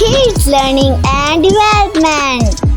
Kids Learning and Development।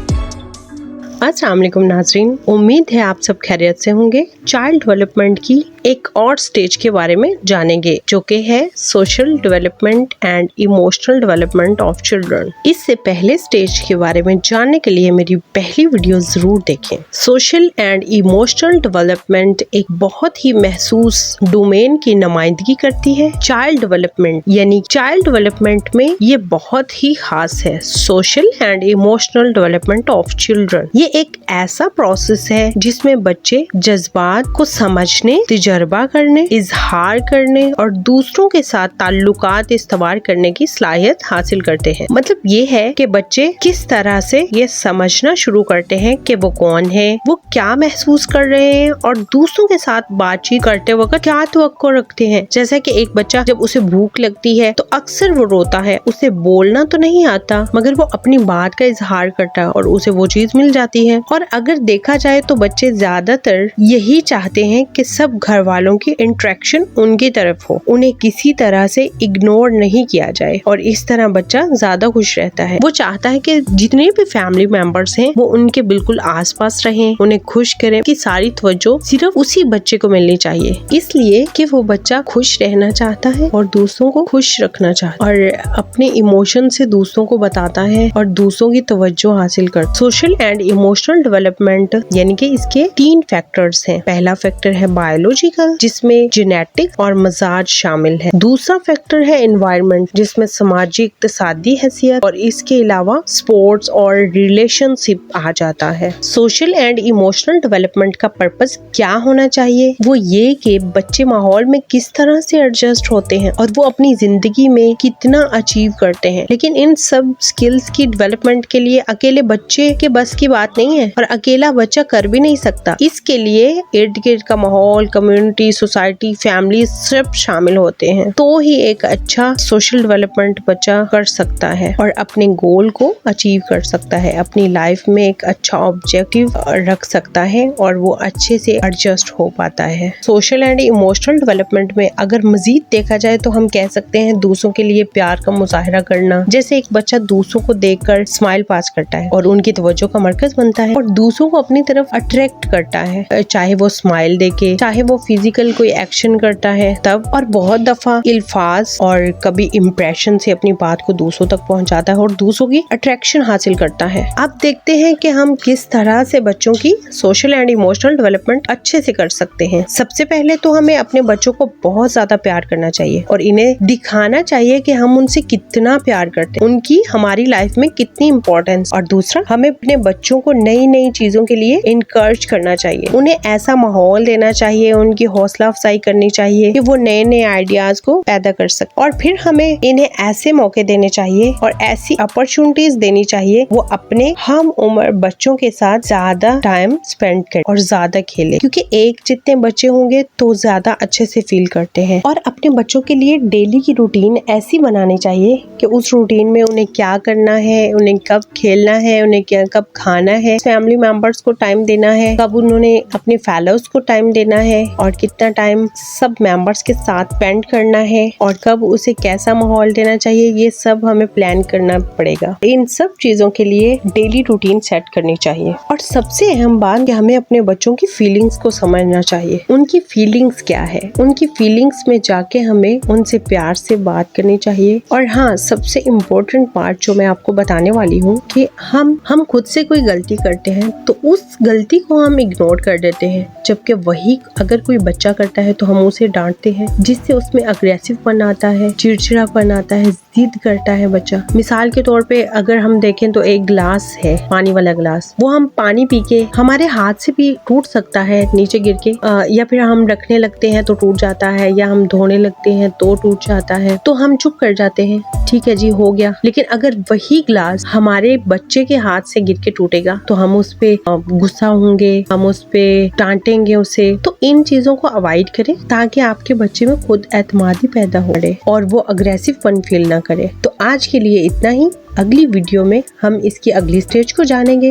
अस्सलाम वालेकुम नाज़रीन, उम्मीद है आप सब खैरियत से होंगे। चाइल्ड डेवलपमेंट की एक और स्टेज के बारे में जानेंगे जो कि है social development and emotional development of children. इससे पहले स्टेज के बारे में जानने के लिए मेरी पहली वीडियो जरूर देखें। सोशल एंड इमोशनल डेवलपमेंट एक बहुत ही महसूस डोमेन की नुमाइंदगी करती है। चाइल्ड डेवलपमेंट यानी चाइल्ड डेवलपमेंट में ये बहुत ही खास है। Social and emotional development of children ये एक ऐसा प्रोसेस है जिसमें बच्चे जज्बात को समझने, तजर्बा करने, इजहार करने और दूसरों के साथ ताल्लुकात इस्तेमाल करने की सलाहियत हासिल करते हैं। मतलब ये है कि बच्चे किस तरह से ये समझना शुरू करते हैं कि वो कौन है, वो क्या महसूस कर रहे हैं और दूसरों के साथ बातचीत करते वक्त क्या तवक्को रखते हैं। जैसा कि एक बच्चा जब उसे भूख लगती है तो अक्सर वो रोता है, उसे बोलना तो नहीं आता मगर वो अपनी बात का इजहार करता है और उसे वो चीज मिल जाती है। और अगर देखा जाए तो बच्चे ज्यादातर यही चाहते हैं कि सब घर वालों की इंटरेक्शन उनकी तरफ हो, उन्हें किसी तरह से इग्नोर नहीं किया जाए और इस तरह बच्चा ज्यादा खुश रहता है। वो चाहता है कि जितने भी फैमिली मेंबर्स हैं वो उनके बिल्कुल आसपास रहें, उन्हें खुश करें, कि सारी तवज्जो सिर्फ उसी बच्चे को मिलनी चाहिए, इसलिए कि वो बच्चा खुश रहना चाहता है और दूसरों को खुश रखना चाहता है और अपने इमोशन से दूसरों को बताता है और दूसरों की तवज्जो हासिल कर। सोशल एंड इमोशनल डेवलपमेंट यानी कि इसके 3 फैक्टर्स हैं। पहला फैक्टर है बायोलॉजिकल जिसमें जेनेटिक और मजाज शामिल है। दूसरा फैक्टर है एनवायरनमेंट जिसमें समाजी इक्तिसादी हैसियत और इसके अलावा स्पोर्ट्स और रिलेशनशिप आ जाता है। सोशल एंड इमोशनल डेवलपमेंट का पर्पस क्या होना चाहिए, वो ये कि बच्चे माहौल में किस तरह से एडजस्ट होते हैं और वो अपनी जिंदगी में कितना अचीव करते हैं। लेकिन इन सब स्किल्स की डेवलपमेंट के लिए अकेले बच्चे के बस की बात नहीं है और अकेला बच्चा कर भी नहीं सकता। इसके लिए इर्द गिर्द का माहौल, कम्युनिटी, सोसाइटी, फैमिली सब शामिल होते हैं तो ही एक अच्छा सोशल डेवलपमेंट बच्चा कर सकता है और अपने गोल को अचीव कर सकता है, अपनी लाइफ में एक अच्छा ऑब्जेक्टिव रख सकता है और वो अच्छे से एडजस्ट हो पाता है। सोशल एंड इमोशनल डेवलपमेंट में अगर मजीद देखा जाए तो हम कह सकते हैं दूसरों के लिए प्यार का मुजाहरा करना। जैसे एक बच्चा दूसरों को देखकर स्माइल पास करता है और उनकी तवज्जो का मरकज बनता है और दूसरों को अपनी तरफ अट्रैक्ट करता है, चाहे वो स्माइल देके, चाहे वो फिजिकल कोई एक्शन करता है तब। और बहुत दफा इल्फाज और कभी इम्प्रेशन से अपनी बात को दूसरों तक पहुंचाता है और दूसरों की अट्रैक्शन हासिल करता है। अब देखते हैं कि हम किस तरह से बच्चों की सोशल एंड इमोशनल डेवलपमेंट अच्छे से कर सकते हैं। सबसे पहले तो हमें अपने बच्चों को बहुत ज्यादा प्यार करना चाहिए और इन्हें दिखाना चाहिए कि हम उनसे कितना प्यार करते हैं, उनकी हमारी लाइफ में कितनी इम्पोर्टेंस। और दूसरा, हमें अपने बच्चों को नई नई चीजों के लिए इनकरेज करना चाहिए, उन्हें ऐसा माहौल देना चाहिए, उनकी हौसला अफजाई करनी चाहिए कि वो नए नए आइडियाज को पैदा कर सके। और फिर हमें इन्हें ऐसे मौके देने चाहिए और ऐसी अपॉर्चुनिटीज देनी चाहिए वो अपने हम उम्र बच्चों के साथ ज्यादा टाइम स्पेंड करें और ज्यादा खेले, क्योंकि एक जितने बच्चे होंगे तो ज्यादा अच्छे से फील करते हैं। और अपने बच्चों के लिए डेली की रूटीन ऐसी बनानी चाहिए कि उस रूटीन में उन्हें क्या करना है, उन्हें कब खेलना है, उन्हें कब खाना है, फैमिली मेंबर्स को टाइम देना है, कब उन्होंने अपने फेलोज को टाइम देना है और कितना टाइम सब मेंबर्स के साथ स्पेंड करना है और कब उसे कैसा माहौल देना चाहिए, ये सब हमें प्लान करना पड़ेगा। इन सब चीजों के लिए डेली रूटीन सेट करनी चाहिए। और सबसे अहम बात कि हमें अपने बच्चों की फीलिंग्स को समझना चाहिए, उनकी फीलिंग्स क्या है, उनकी फीलिंग्स में जाके हमें उनसे प्यार से बात करनी चाहिए। और हाँ, सबसे इम्पोर्टेंट पार्ट जो मैं आपको बताने वाली हूँ कि हम खुद से कोई गलती करते हैं तो उस गलती को हम इग्नोर कर देते हैं, जबकि वही अगर कोई बच्चा करता है तो हम उसे डांटते हैं, जिससे उसमें अग्रेसिवपन आता है, चिड़चिड़ापन आता है, जिद करता है बच्चा। मिसाल के तौर पे अगर हम देखें तो एक गिलास है, पानी वाला गिलास, वो हम पानी पी के हमारे हाथ से भी टूट सकता है नीचे गिर के, या फिर हम रखने लगते हैं तो टूट जाता है, या हम धोने लगते हैं तो टूट जाता है, तो हम चुप कर जाते हैं, ठीक है जी हो गया। लेकिन अगर वही गिलास हमारे बच्चे के हाथ से गिर के टूटेगा तो हम उस पे गुस्सा होंगे, हम उस पे डांटेंगे उसे। तो इन चीजों को अवॉइड करें ताकि आपके बच्चे में खुद एतमादी पैदा हो और वो अग्रेसिवपन फील ना करे। तो आज के लिए इतना ही, अगली वीडियो में हम इसकी अगली स्टेज को जानेंगे।